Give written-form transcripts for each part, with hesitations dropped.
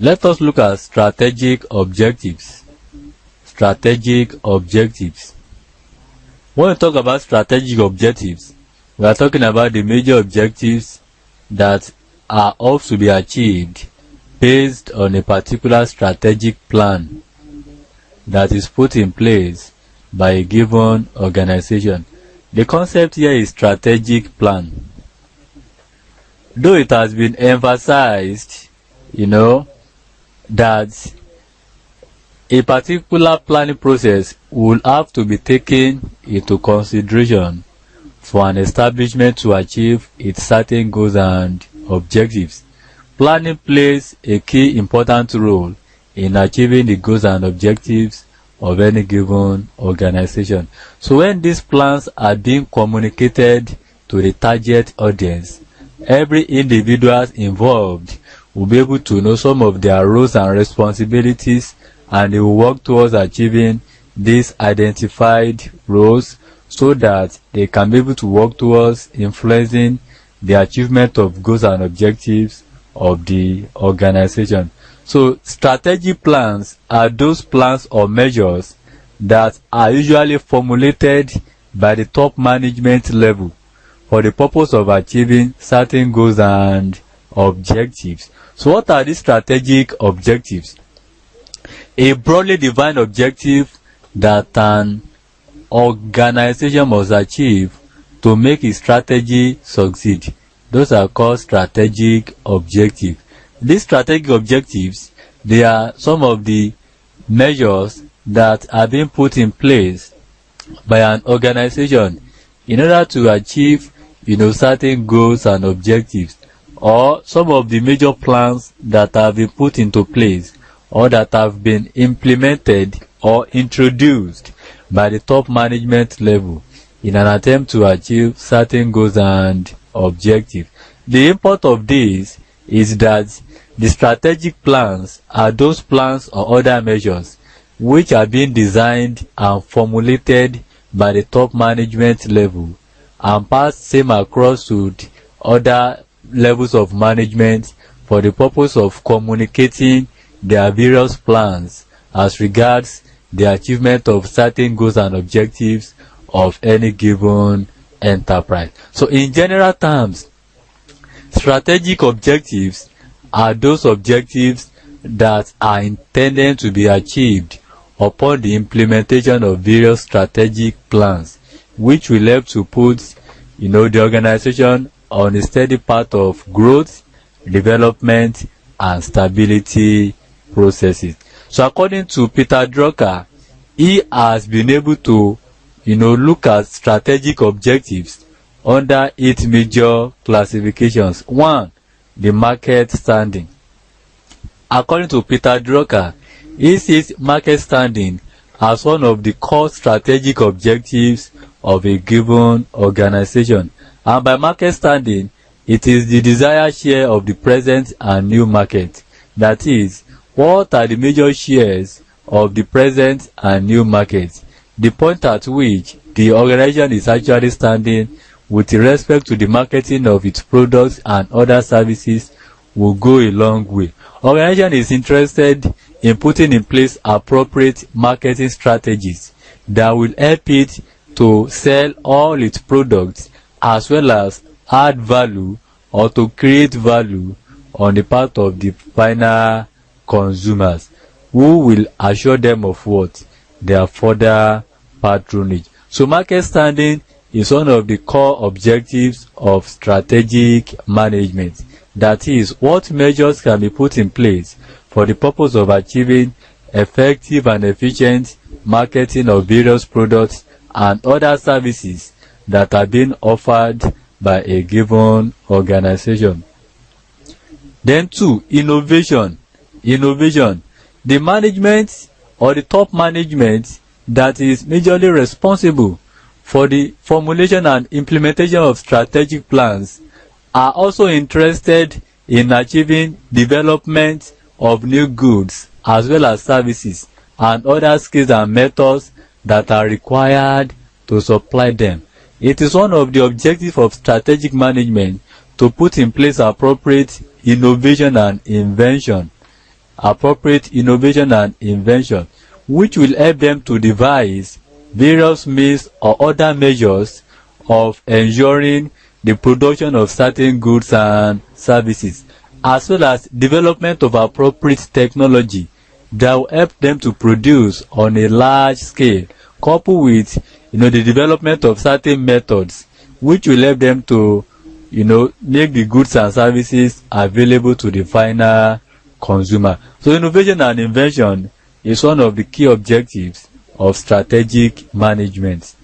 Let us look at strategic objectives. Strategic objectives. When we talk about strategic objectives, we are talking about the major objectives that are ought to be achieved based on a particular strategic plan that is put in place by a given organization. The concept here is strategic plan. Though it has been emphasized, that a particular planning process will have to be taken into consideration for an establishment to achieve its certain goals and objectives. Planning plays a key important role in achieving the goals and objectives of any given organization. So when these plans are being communicated to the target audience, every individual involved will be able to know some of their roles and responsibilities, and they will work towards achieving these identified roles so that they can be able to work towards influencing the achievement of goals and objectives of the organization. So strategic plans are those plans or measures that are usually formulated by the top management level for the purpose of achieving certain goals and objectives. So what are these strategic objectives? A broadly defined objective that an organization must achieve to make its strategy succeed. Those are called strategic objectives. These strategic objectives, they are some of the measures that are being put in place by an organization in order to achieve, certain goals and objectives, or some of the major plans that have been put into place or that have been implemented or introduced by the top management level in an attempt to achieve certain goals and objectives. The import of this is that the strategic plans are those plans or other measures which are being designed and formulated by the top management level and passed same across to the other levels of management for the purpose of communicating their various plans as regards the achievement of certain goals and objectives of any given enterprise. So in general terms, strategic objectives are those objectives that are intended to be achieved upon the implementation of various strategic plans, which will help to put, the organization on a steady path of growth, development, and stability processes. So according to Peter Drucker, he has been able to, look at strategic objectives under 8 major classifications. 1, the market standing. According to Peter Drucker, he sees market standing as one of the core strategic objectives of a given organization. And by market standing, it is the desired share of the present and new market. That is, what are the major shares of the present and new market? The point at which the organization is actually standing with respect to the marketing of its products and other services will go a long way. Organization is interested in putting in place appropriate marketing strategies that will help it to sell all its products as well as add value or to create value on the part of the final consumers, who will assure them of what? Their further patronage. So market standing is one of the core objectives of strategic management. That is, what measures can be put in place for the purpose of achieving effective and efficient marketing of various products and other services that are being offered by a given organization. Then 2, innovation. Innovation. The management or the top management that is majorly responsible for the formulation and implementation of strategic plans are also interested in achieving development of new goods as well as services and other skills and methods that are required to supply them. It is one of the objectives of strategic management to put in place appropriate innovation and invention appropriate innovation and invention, which will help them to devise various means or other measures of ensuring the production of certain goods and services, as well as development of appropriate technology that will help them to produce on a large scale, coupled with the development of certain methods which will help them to make the goods and services available to the final consumer. So innovation and invention is one of the key objectives of strategic management.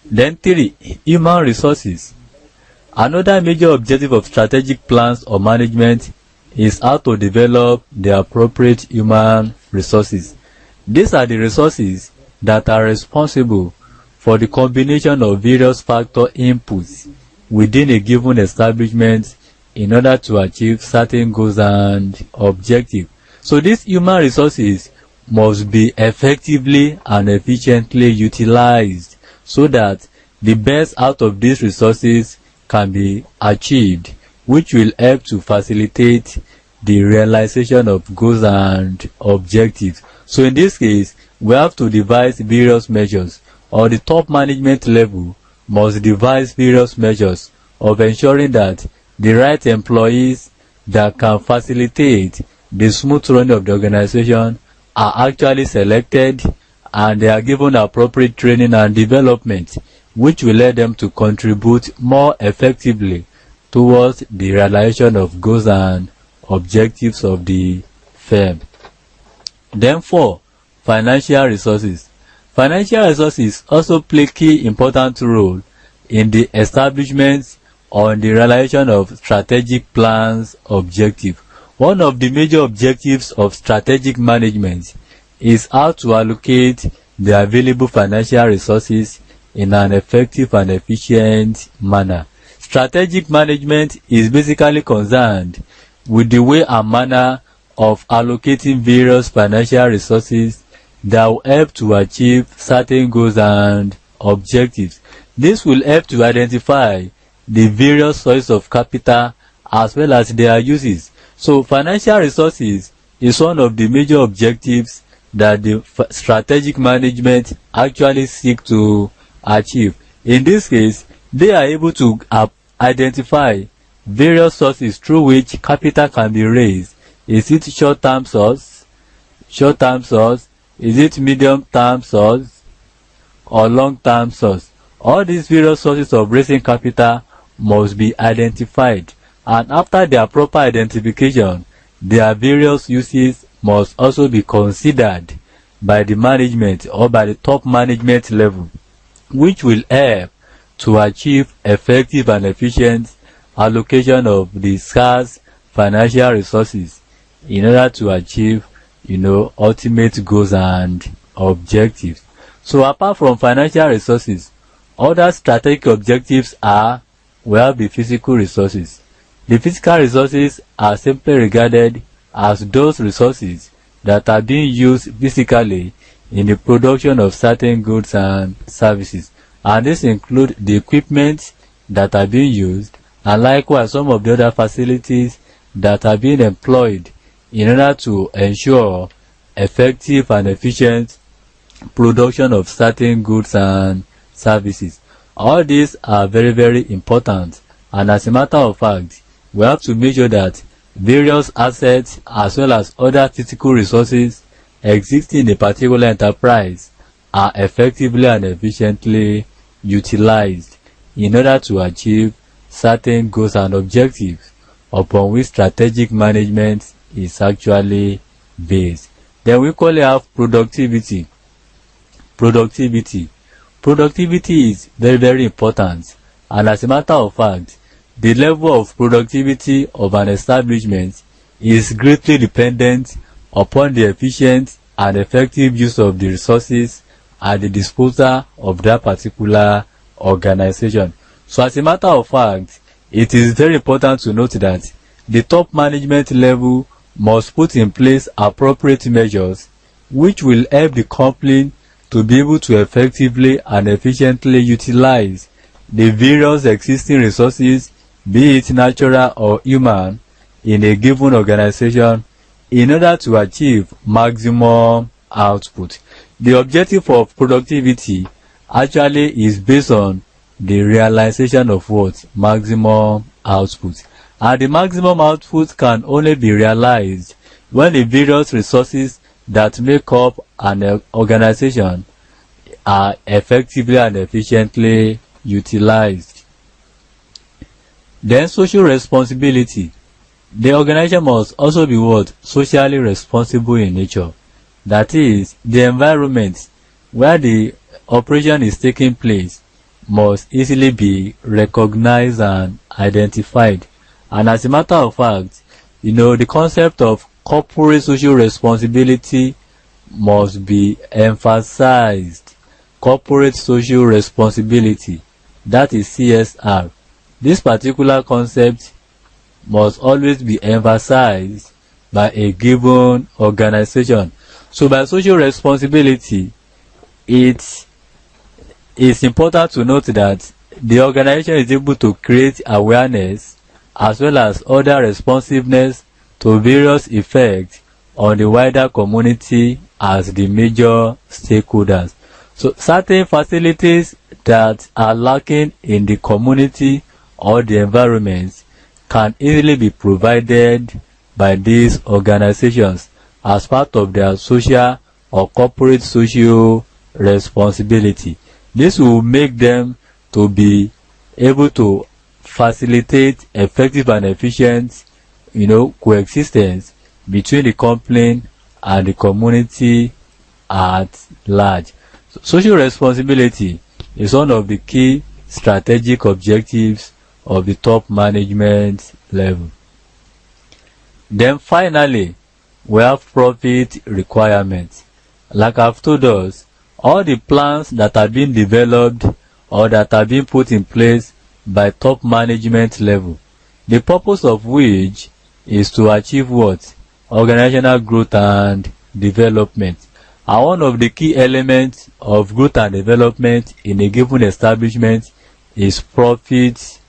Then 3, human resources. Another major objective of strategic plans or management is how to develop the appropriate human resources. These are the resources that are responsible for the combination of various factor inputs within a given establishment in order to achieve certain goals and objectives. So these human resources must be effectively and efficiently utilized so that the best out of these resources can be achieved, which will help to facilitate the realization of goals and objectives. So in this case, we have to devise various measures, or the top management level must devise various measures of ensuring that the right employees that can facilitate the smooth running of the organization are actually selected, and they are given appropriate training and development, which will let them to contribute more effectively towards the realization of goals and objectives of the firm. Then 4, financial resources. Financial resources also play key important role in the establishment or the realization of strategic plans objective. One of the major objectives of strategic management is how to allocate the available financial resources in an effective and efficient manner. Strategic management is basically concerned with the way and manner of allocating various financial resources that will help to achieve certain goals and objectives. This will help to identify the various sources of capital as well as their uses. So financial resources is one of the major objectives that the strategic management actually seek to achieve. In this case, they are able to identify various sources through which capital can be raised. Is it short-term source? Is it medium-term source or long-term source? All these various sources of raising capital must be identified, and after their proper identification, their various uses must also be considered by the management or by the top management level, which will help to achieve effective and efficient allocation of the scarce financial resources in order to achieve ultimate goals and objectives. So apart from financial resources, other strategic objectives are, we have the physical resources. The physical resources are simply regarded as those resources that are being used physically in the production of certain goods and services, and this include the equipment that are being used, and likewise some of the other facilities that are being employed in order to ensure effective and efficient production of certain goods and services. All these are very, very important, and as a matter of fact, we have to make sure that various assets as well as other physical resources existing in a particular enterprise are effectively and efficiently utilized in order to achieve certain goals and objectives upon which strategic management is actually based. Then we equally have productivity. Productivity is very, very important, and as a matter of fact, the level of productivity of an establishment is greatly dependent upon the efficient and effective use of the resources at the disposal of that particular organization. So as a matter of fact, it is very important to note that the top management level must put in place appropriate measures which will help the company to be able to effectively and efficiently utilize the various existing resources, be it natural or human, in a given organization in order to achieve maximum output. The objective of productivity actually is based on the realization of what? Maximum output. And the maximum output can only be realized when the various resources that make up an organization are effectively and efficiently utilized. Then social responsibility. The organization must also be what? Socially responsible in nature. That is, the environment where the operation is taking place must easily be recognized and identified. And as a matter of fact, the concept of corporate social responsibility must be emphasized. Corporate social responsibility, that is CSR. This particular concept must always be emphasized by a given organization. So by social responsibility, it is important to note that the organization is able to create awareness as well as other responsiveness to various effects on the wider community as the major stakeholders. So certain facilities that are lacking in the community or the environment can easily be provided by these organizations as part of their social or corporate social responsibility. This will make them to be able to facilitate effective and efficient coexistence between the company and the community at large. So social responsibility is one of the key strategic objectives of the top management level. Then finally, we have profit requirements. Like I've told us, all the plans that are being developed or that are being put in place by top management level, the purpose of which is to achieve what? Organizational growth and development. And one of the key elements of growth and development in a given establishment is profit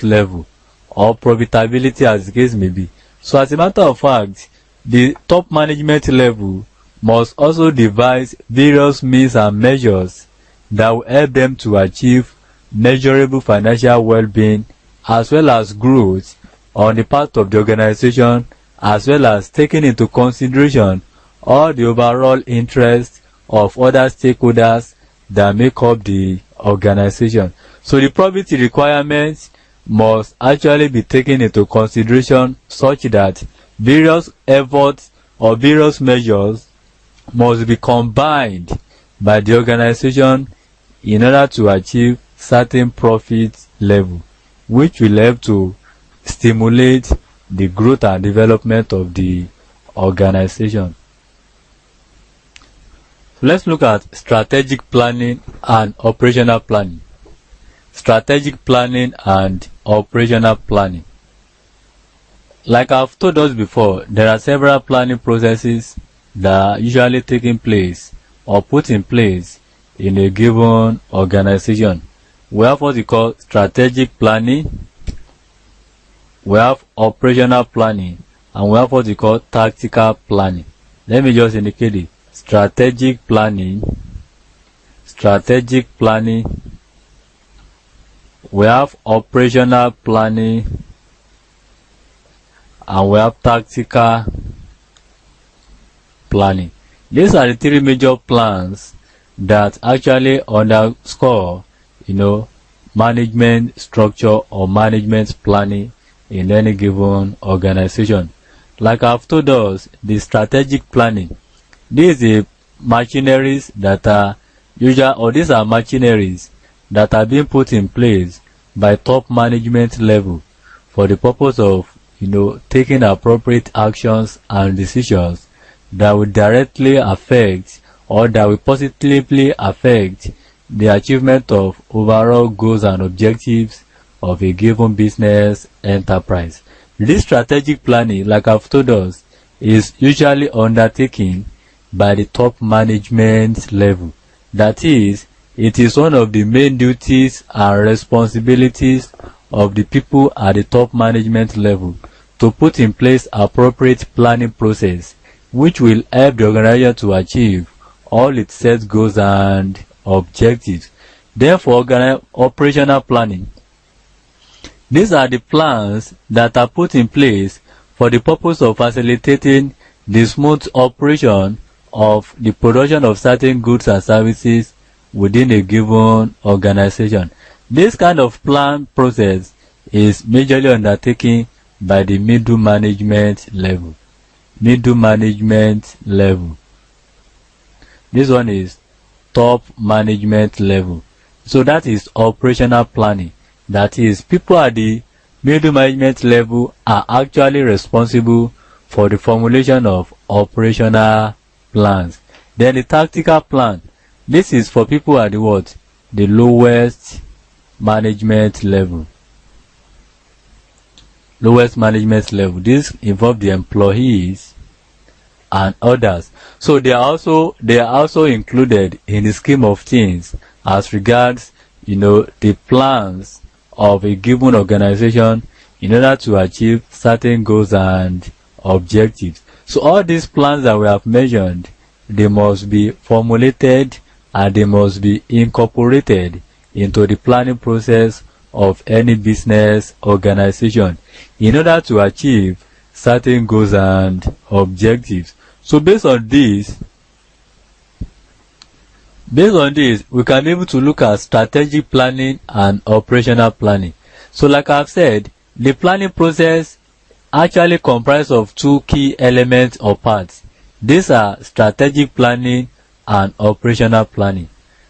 level or profitability, as the case may be. So as a matter of fact, the top management level must also devise various means and measures that will help them to achieve measurable financial well-being as well as growth on the part of the organization, as well as taking into consideration all the overall interests of other stakeholders that make up the organization. So the profit requirements must actually be taken into consideration such that various efforts or various measures must be combined by the organization in order to achieve certain profit level, which will help to stimulate the growth and development of the organization. Let's look at strategic planning and operational planning. Strategic planning and operational planning. Like I've told us before, there are several planning processes that are usually taking place or put in place in a given organization. We have what we call strategic planning, we have operational planning, and we have what we call tactical planning. Let me just indicate it. Strategic planning, we have operational planning, and we have tactical planning. These are the three major plans that actually underscore, management structure or management planning in any given organization. Like I've told us, the strategic planning, these are machineries that are machineries that are being put in place by top management level for the purpose of taking appropriate actions and decisions that will directly affect or that will positively affect the achievement of overall goals and objectives of a given business enterprise. This strategic planning, like I've told us, is usually undertaken by the top management level. That is, it is one of the main duties and responsibilities of the people at the top management level to put in place appropriate planning process which will help the organization to achieve all its set goals and objectives. Then for operational planning, these are the plans that are put in place for the purpose of facilitating the smooth operation of the production of certain goods and services within a given organization. This kind of plan process is majorly undertaken by the middle management level. Middle management level. This one is top management level. So that is operational planning. That is, people at the middle management level are actually responsible for the formulation of operational plans. Then the tactical plan. This is for people at the what? The lowest management level. Lowest management level. This involves the employees and others. So they are also included in the scheme of things as regards, the plans of a given organization in order to achieve certain goals and objectives. So all these plans that we have mentioned, they must be formulated and they must be incorporated into the planning process of any business organization in order to achieve certain goals and objectives. So based on this, we can be able to look at strategic planning and operational planning. So like I've said, the planning process actually comprises of two key elements or parts. These are strategic planning and operational planning.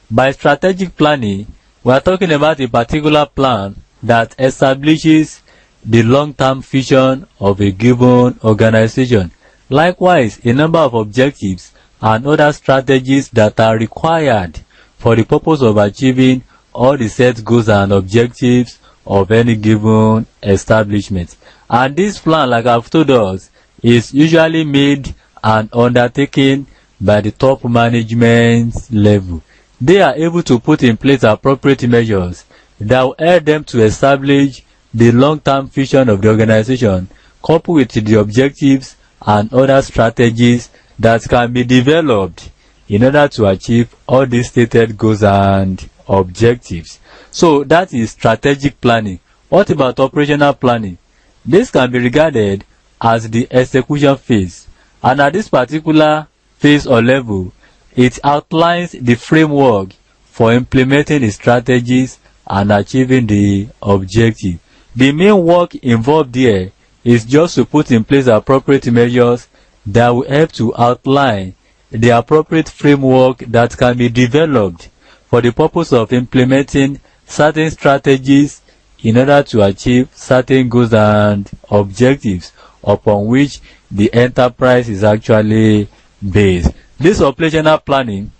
By strategic planning, we are talking about a particular plan that establishes the long-term vision of a given organization. Likewise, a number of objectives and other strategies that are required for the purpose of achieving all the set goals and objectives of any given establishment. And this plan, like I've told us, is usually made and undertaken by the top management level. They are able to put in place appropriate measures that will help them to establish the long-term vision of the organization, coupled with the objectives and other strategies that can be developed in order to achieve all these stated goals and objectives. So that is strategic planning. What about operational planning? This can be regarded as the execution phase, and at this particular phase or level, it outlines the framework for implementing the strategies and achieving the objective. The main work involved here is just to put in place appropriate measures that will help to outline the appropriate framework that can be developed for the purpose of implementing certain strategies in order to achieve certain goals and objectives upon which the enterprise is actually based. This operational planning,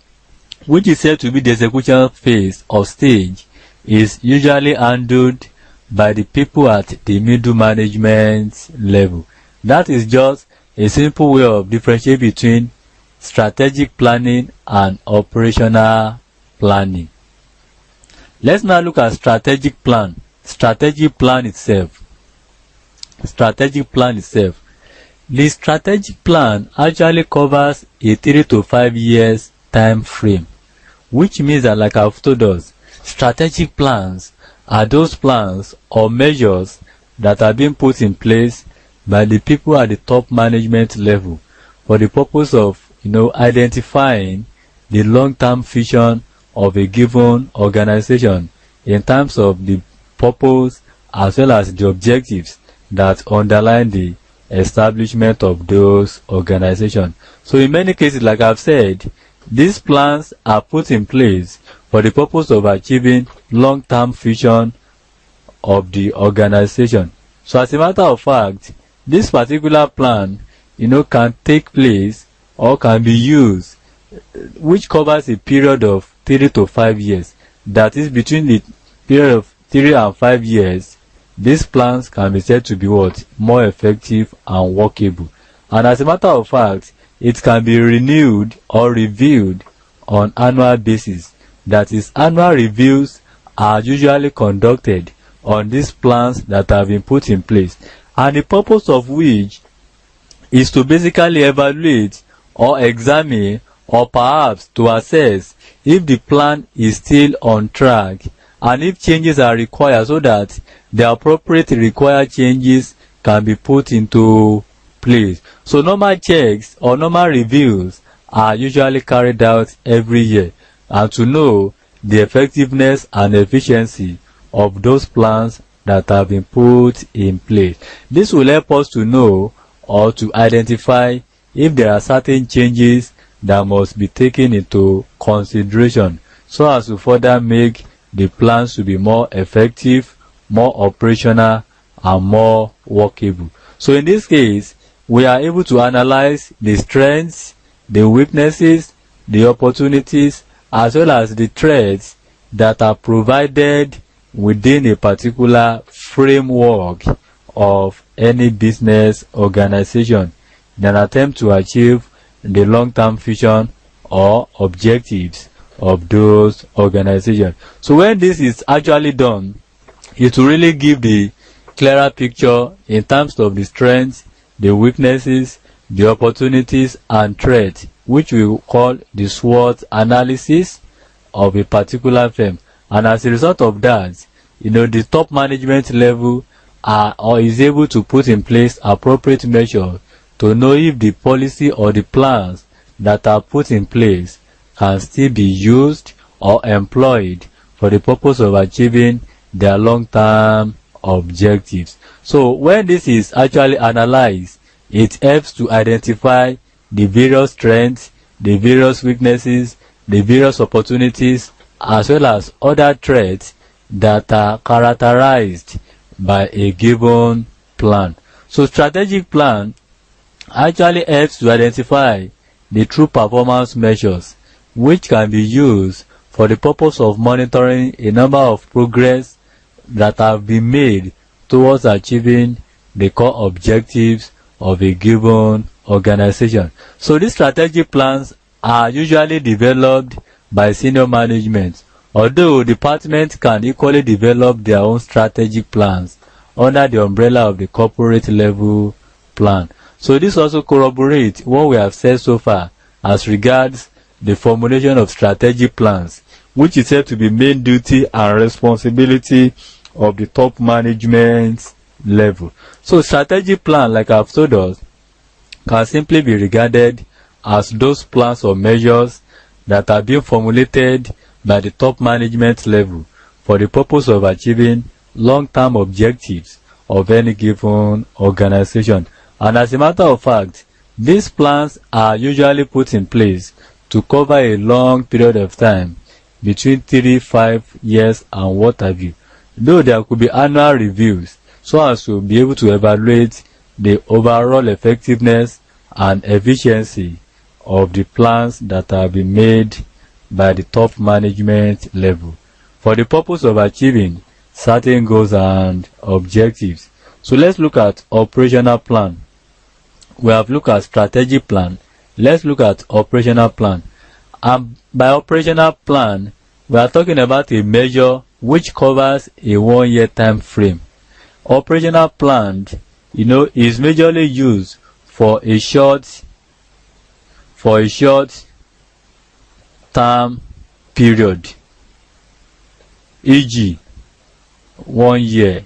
which is said to be the execution phase or stage, is usually handled by the people at the middle management level. That is just a simple way of differentiating between strategic planning and operational planning. Let's now look at strategic plan. Strategic plan itself. The strategic plan actually covers a 3 to 5 years time frame, which means that, like I've told us, strategic plans are those plans or measures that are being put in place by the people at the top management level for the purpose of, identifying the long-term vision of a given organization in terms of the purpose as well as the objectives that underline the establishment of those organizations. So in many cases, like I've said, these plans are put in place for the purpose of achieving long-term vision of the organization. So as a matter of fact, this particular plan, can take place or can be used, which covers a period of 3 to 5 years. That is, between the period of 3 and 5 years, these plans can be said to be more effective and workable. And as a matter of fact, it can be renewed or reviewed on annual basis. That is, annual reviews are usually conducted on these plans that have been put in place. and the purpose of which is to basically evaluate or examine or perhaps to assess if the plan is still on track and if changes are required so that the appropriate required changes can be put into place. So normal checks or normal reviews are usually carried out every year and to know the effectiveness and efficiency of those plans that have been put in place. This will help us to know or to identify if there are certain changes that must be taken into consideration so as to further make the plans to be more effective, more operational, and more workable. So in this case, we are able to analyze the strengths, the weaknesses, the opportunities, as well as the threats that are provided within a particular framework of any business organization in an attempt to achieve the long-term vision or objectives of those organizations. So when this is actually done, it will really give the clearer picture in terms of the strengths, the weaknesses, the opportunities and threats, which we call the SWOT analysis of a particular firm. And as a result of that, the top management level or is able to put in place appropriate measures to know if the policy or the plans that are put in place can still be used or employed for the purpose of achieving their long-term objectives. So when this is actually analyzed, it helps to identify the various strengths, the various weaknesses, the various opportunities, as well as other threats that are characterized by a given plan. So strategic plan actually helps to identify the true performance measures which can be used for the purpose of monitoring a number of progress that have been made towards achieving the core objectives of a given organization. So these strategic plans are usually developed by senior management, although departments can equally develop their own strategic plans under the umbrella of the corporate level plan. So this also corroborates what we have said so far as regards the formulation of strategic plans, which is said to be main duty and responsibility of the top management level. So strategic plan, like I've told us, can simply be regarded as those plans or measures that are being formulated by the top management level for the purpose of achieving long-term objectives of any given organization. And as a matter of fact, these plans are usually put in place to cover a long period of time, between 3-5 years and what have you, though there could be annual reviews so as to be able to evaluate the overall effectiveness and efficiency of the plans that have been made by the top management level for the purpose of achieving certain goals and objectives. So let's look at operational plan. We have looked at strategic plan. Let's look at operational plan. And by operational plan, we are talking about a measure which covers a 1-year time frame. Operational plan, is majorly used for a short term period, e.g. 1 year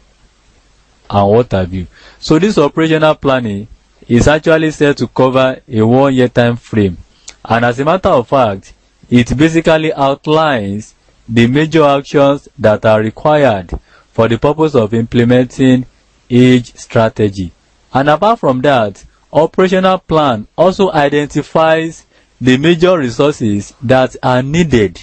and what have you. So this operational planning is actually said to cover a 1-year time frame, and as a matter of fact, it basically outlines the major actions that are required for the purpose of implementing each strategy. And apart from that, operational plan also identifies the major resources that are needed.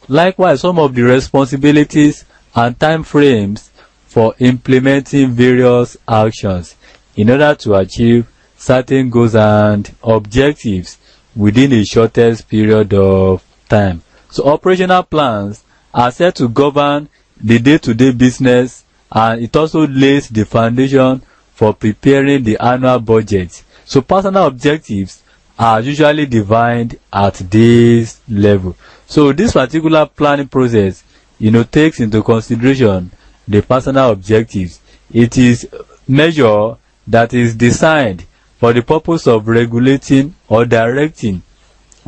Likewise, some of the responsibilities and time frames for implementing various actions in order to achieve certain goals and objectives within a shortest period of time. So operational plans are set to govern the day-to-day business, and it also lays the foundation for preparing the annual budget. So personal objectives are usually defined at this level. So this particular planning process, takes into consideration the personal objectives. It is measured that is designed for the purpose of regulating or directing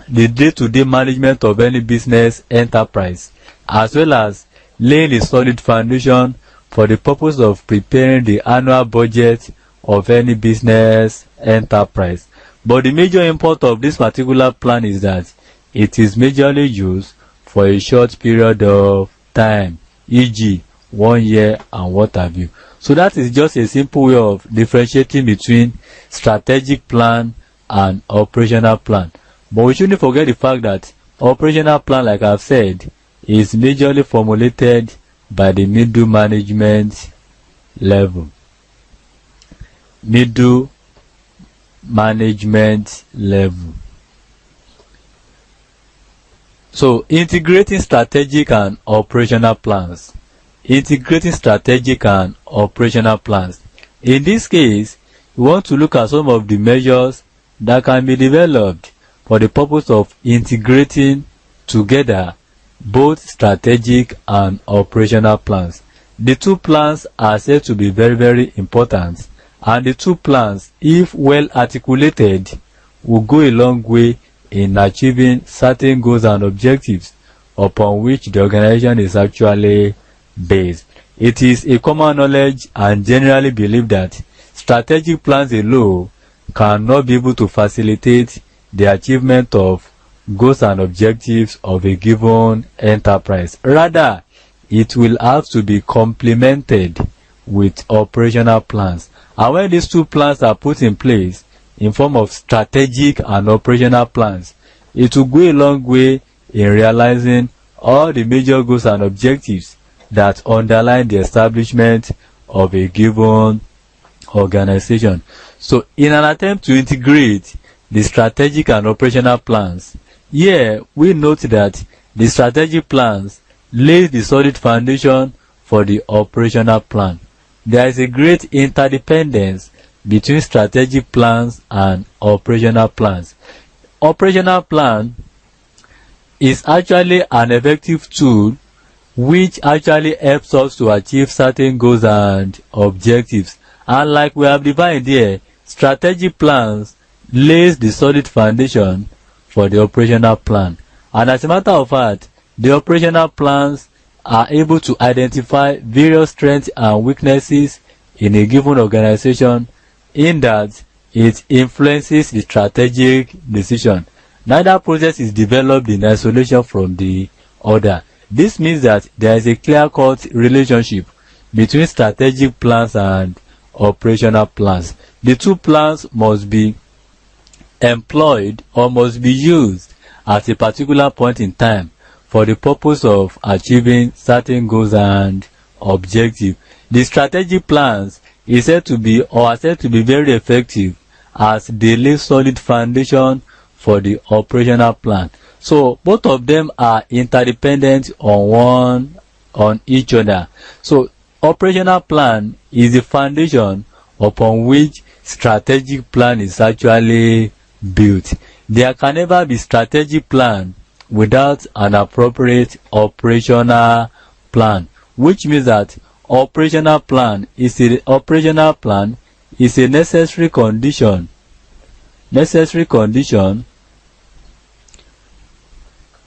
the day-to-day management of any business enterprise, as well as laying a solid foundation for the purpose of preparing the annual budget of any business enterprise. But the major import of this particular plan is that it is majorly used for a short period of time, e.g. 1 year and what have you. So that is just a simple way of differentiating between strategic plan and operational plan. But we shouldn't forget the fact that operational plan, like I've said, is majorly formulated by the middle management level. Middle management level. So, integrating strategic and operational plans. Integrating strategic and operational plans. In this case, we want to look at some of the measures that can be developed for the purpose of integrating together both strategic and operational plans. The two plans are said to be very, very important, and the two plans, if well articulated, will go a long way in achieving certain goals and objectives upon which the organization is actually based. It is a common knowledge and generally believed that strategic plans alone cannot be able to facilitate the achievement of goals and objectives of a given enterprise. Rather, it will have to be complemented with operational plans. And when these two plans are put in place in form of strategic and operational plans, it will go a long way in realizing all the major goals and objectives that underline the establishment of a given organization. So, in an attempt to integrate the strategic and operational plans, here we note that the strategic plans lay the solid foundation for the operational plan. There is a great interdependence between strategic plans and operational plans. Operational plan is actually an effective tool which actually helps us to achieve certain goals and objectives. And like we have defined here, strategic plans lays the solid foundation for the operational plan. And as a matter of fact, the operational plans are able to identify various strengths and weaknesses in a given organization, in that it influences the strategic decision. Neither process is developed in isolation from the other. This means that there is a clear-cut relationship between strategic plans and operational plans. The two plans must be employed or must be used at a particular point in time for the purpose of achieving certain goals and objectives. The strategic plans is said to be or are said to be very effective as they lay solid foundation for the operational plan. So both of them are interdependent on each other. So operational plan is the foundation upon which strategic plan is actually built. There can never be strategic plan without an appropriate operational plan, which means that operational plan is a necessary condition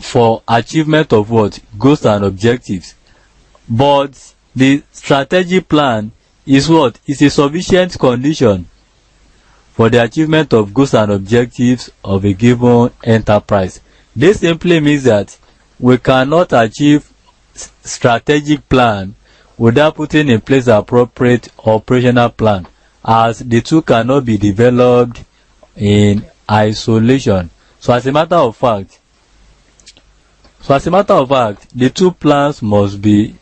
for achievement of what? Goals and objectives. But the strategic plan is what? Is a sufficient condition for the achievement of goals and objectives of a given enterprise. This simply means that we cannot achieve strategic plan without putting in place the appropriate operational plan, as the two cannot be developed in isolation. So as a matter of fact, the two plans must be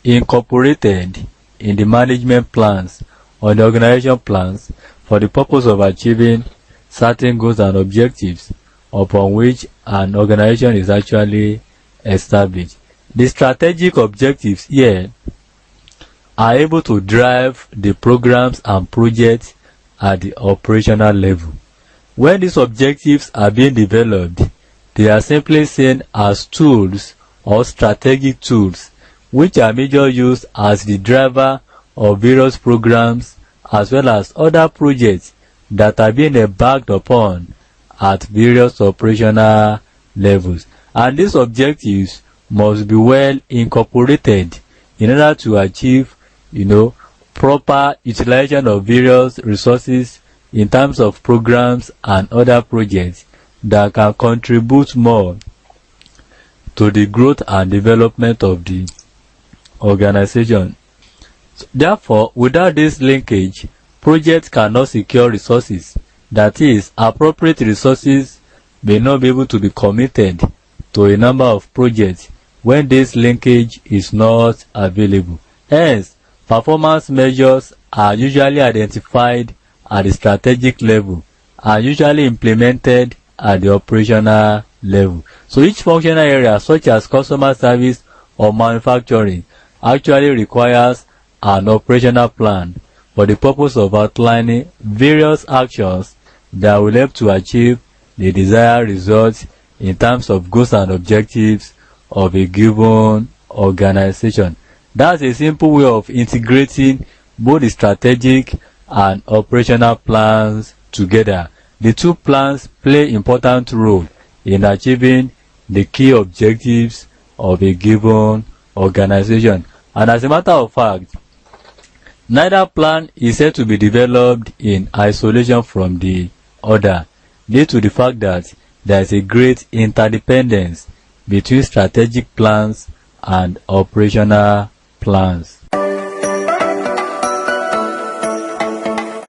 incorporated in the management plans or the organization plans for the purpose of achieving certain goals and objectives upon which an organization is actually established. The strategic objectives here are able to drive the programs and projects at the operational level. When these objectives are being developed, they are simply seen as tools or strategic tools which are majorly used as the driver of various programs as well as other projects that are being embarked upon at various operational levels. And these objectives must be well incorporated in order to achieve, proper utilization of various resources in terms of programs and other projects that can contribute more to the growth and development of the organization. So, therefore, without this linkage, projects cannot secure resources. That is, appropriate resources may not be able to be committed to a number of projects when this linkage is not available. Hence, performance measures are usually identified at the strategic level and usually implemented at the operational level. So each functional area, such as customer service or manufacturing, actually requires an operational plan for the purpose of outlining various actions that will help to achieve the desired results in terms of goals and objectives of a given organization. That's a simple way of integrating both the strategic and operational plans together. The two plans play important role in achieving the key objectives of a given organization. And as a matter of fact, neither plan is said to be developed in isolation from the other, due to the fact that there is a great interdependence between strategic plans and operational plans.